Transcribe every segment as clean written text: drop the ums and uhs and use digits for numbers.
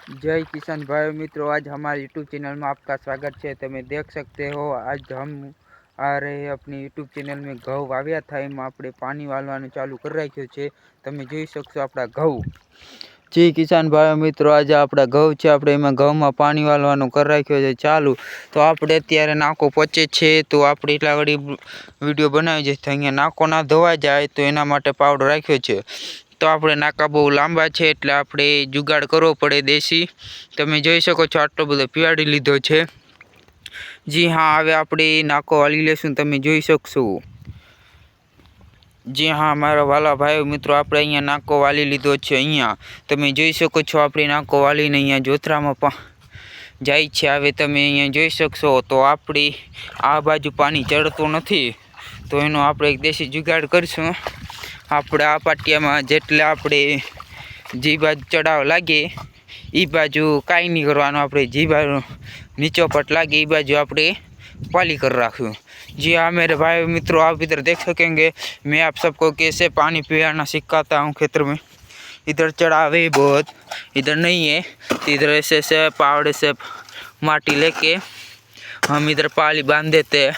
जय किसान भाई मित्रों, आज हमारे यूट्यूब चैनल में आपका स्वागत है। તમે देख सकते हो आज हम आ रहे हैं अपनी यूट्यूब चैनल में ઘઉં વાવ્યા था એમાં આપણે પાણી વાળવાનું ચાલુ કરી રાખ્યું છે। તમે જોઈ શકશો આપણા ઘઉં। જી કિસાન ભાઈ મિત્રો, આજે આપણા ઘઉં છે, આપણે એમાં ઘઉંમાં પાણી વાળવાનું કરી રાખ્યો છે ચાલુ। તો આપણે અત્યારે નાકો પહોંચે છે, તો આપણે એટલા ઘડી વિડીયો બનાવી છે। અહીંયા નાકો ના ધોવાઈ જાય તો એના માટે પાવડર રાખ્યો છે। तो આપણે નાકા બહુ લાંબા છે એટલે આપણે જુગાડ કરવો પડે દેશી। તમે જોઈ શકો છો આટલો બધો પીવાડી લીધો છે। जी हाँ, હવે આપણે નાકો વાળી લેશું। તમે જોઈ શકશો। जी हाँ मारा वाला भाई मित्रों, આપણે અહીંયા નાકો વાળી લીધો છે। અહીંયા તમે જોઈ શકો છો આપણે નાકો વાળીને અહીંયા જોતરામાં જાય છે। હવે તમે અહીંયા જોઈ શકશો। તો આપણે આ બાજુ પાણી ચડતું નથી, તો એનો આપણે એક દેશી જુગાડ કરશું। આપણે આ પાટિયામાં જેટલે આપણે જે બાજુ ચડાવ લાગે એ बाजू काई नहीं करवानो। આપણે જે बाजू नीचोपट लागे એ बाजू આપણે पाली कर रखूँ। जी हाँ मेरे भाई मित्रों, आप इधर देख सकेंगे मैं आप सबको कैसे पानी पिलाना सिखाता हूँ खेतर में। इधर चढ़ावे बहुत, इधर नहीं है, इधर ऐसे से पावड़े से माटी लेके हम इधर पाली बांध देते हैं।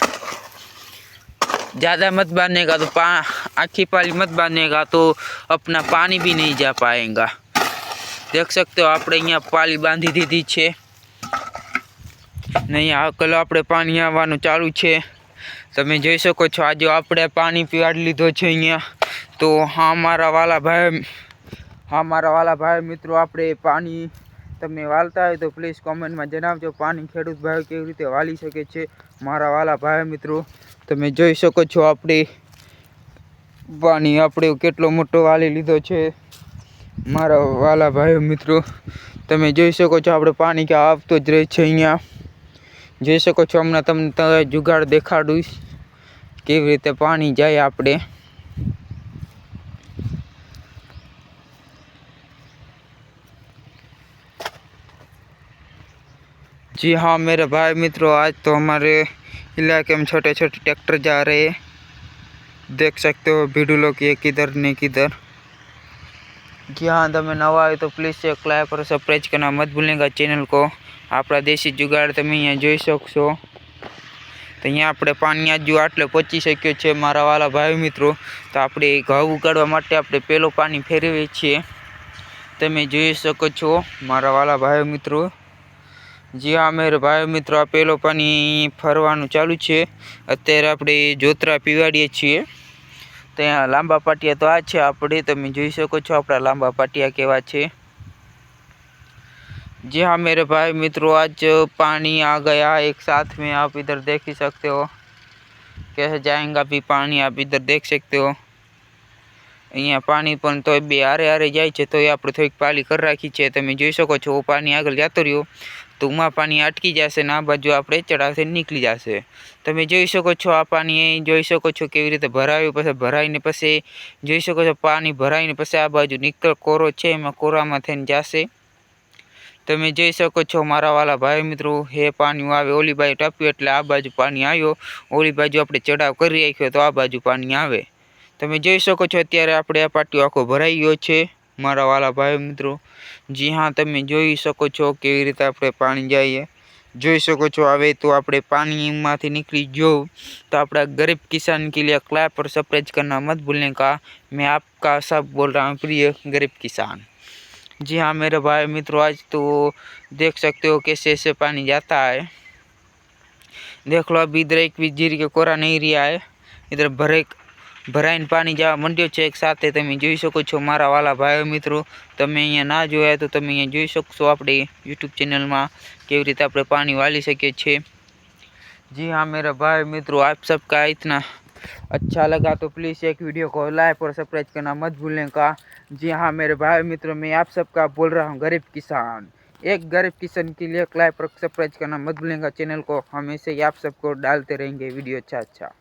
ज़्यादा मत बांधने का तो आखी पाली मत बांधने का तो अपना पानी भी नहीं जा पाएगा। देख सकते हो આપણે અહીંયા પાલી બાંધી દીધી છે ને અહીંયા કલો આપણે પાણી આવવાનું ચાલુ છે। તમે જોઈ શકો છો આજે આપણે પાણી પીવાડી લીધો છે અહીંયા। તો હા મારા વાલા ભાઈ મિત્રો, આપણે પાણી તમે વાળતા હોય તો પ્લીઝ કોમેન્ટમાં જણાવજો પાણી ખેડૂત ભાઈ કેવી રીતે વાળી શકે છે। મારા વાલા ભાઈ મિત્રો, તમે જોઈ શકો છો આપણે પાણી આપણે કેટલો મોટો વાળી લીધો છે। मारा वाला भाई मित्रों, तमे जोई सको छो आपणे पानी क्या आवतो ज रहे छे। अहींया जोई सको छो, हमने तमने जुगाड़ देखाडुं केवी रीते पानी जाय आपणे। जी हाँ मेरे भाई मित्रों, आज तो हमारे इलाके में छोटे छोटे ट्रैक्टर जा रहे हैं। देख सकते हो भिडुलो की किधर ने किधर। जी हाँ, તમે નવા હોય તો પ્લીઝ એક લાઈક और સબસ્ક્રાइब करना मत भूलिएगा चैनल को। આપણા દેશી જુગાડ તમે અહીંયા જોઈ શકશો। તો અહીંયા આપણે પાણી આજુ આટલે પહોંચી શક્યો છે મારા વાલા ભાઈ મિત્રો। તો આપણે ઘઉં ઉગાડવા માટે આપણે પહેલો પાણી ફેરવીએ છીએ। તમે જોઈ શકો છો મારા વાલા ભાઈ મિત્રો। जी हाँ मेरे भाई मित्रों, आ પહેલો પાણી ફરવાનું ચાલુ છે। અત્યારે આપણે જોતરા પીવાડીએ છીએ। ત્યાં લાંબા પાટિયા તો આ છે આપણે, તમે જોઈ શકો છો આપણા લાંબા પાટિયા કેવા છે। जी हाँ मेरे भाई मित्रों, आज पानी आ गया एक साथ में। आप इधर देख ही सकते हो कैसे जाएगा भी पानी, आप इधर देख सकते हो। અહીંયા પાણી પણ તો બે હારે હારે જાય છે, તો આપણે થોડીક પાલી કરી રાખી છે। તમે જોઈ શકો છો પાણી આગળ જતો રહ્યો તો ઉમાં પાણી અટકી જશે ને આ બાજુ આપણે ચડાવથી નીકળી જશે। તમે જોઈ શકો છો આ પાણી જોઈ શકો છો કેવી રીતે ભરાયું, પછી ભરાઈને પછી જોઈ શકો છો પાણી ભરાઈને પછી આ બાજુ નીકળ કોરો છે એમાં કોરામાં થઈને જશે। તમે જોઈ શકો છો મારા વાલા ભાઈ મિત્રો, હે પાણી આવે ઓલી બાજુ ટપ્યું એટલે આ બાજુ પાણી આવ્યો, ઓલી બાજુ આપણે ચડાવ કરી રાખ્યો તો આ બાજુ પાણી આવે। તમે જોઈ શકો છો અત્યારે આપણે આ પાટિયો આખો ભરાઈ ગયો છે મારા વાલા ભાઈ મિત્રો। जी हाँ, તમે જોઈ શકો છો કેવી રીતે આપણે પાણી જાય જોઈ શકો છો। હવે તો આપણે પાણીમાંથી નીકળી જો तो આપણા गरीब किसान के लिए लाइक और सब्सक्राइब करना मत भूलने का। मैं आपका सब बोल रहा हूँ प्रिय गरीब किसान। जी हाँ मेरे भाई मित्रों, आज तो देख सकते हो कैसे ऐसे पानी जाता है। देख लो अभी इधर एक भी जीर के कोरा नहीं रहा है, इधर भराઈને पानी जवा मंड्यो छे एक साथे। તમે જોઈ શકો છો મારા વાલા ભાઈ મિત્રો। તમે અહીંયા ના જોયા તો તમે અહીંયા જોઈ શકશો આપણે YouTube ચેનલમાં કેવી રીતે આપણે પાણી વાળી શકીએ છીએ। जी हाँ मेरे भाई मित्रों, आप सबका इतना अच्छा लगा तो प्लीज़ एक वीडियो को लाइक और सब्सक्राइब करना मत भूलिएगा। जी हाँ मेरे भाई मित्रों, मैं आप सबका बोल रहा हूँ गरीब किसान। एक गरीब किसान के लिए लाइक और सब्सक्राइब करना मत भूलिएगा चैनल को। हमेशा ही आप सबको डालते रहेंगे वीडियो अच्छा अच्छा।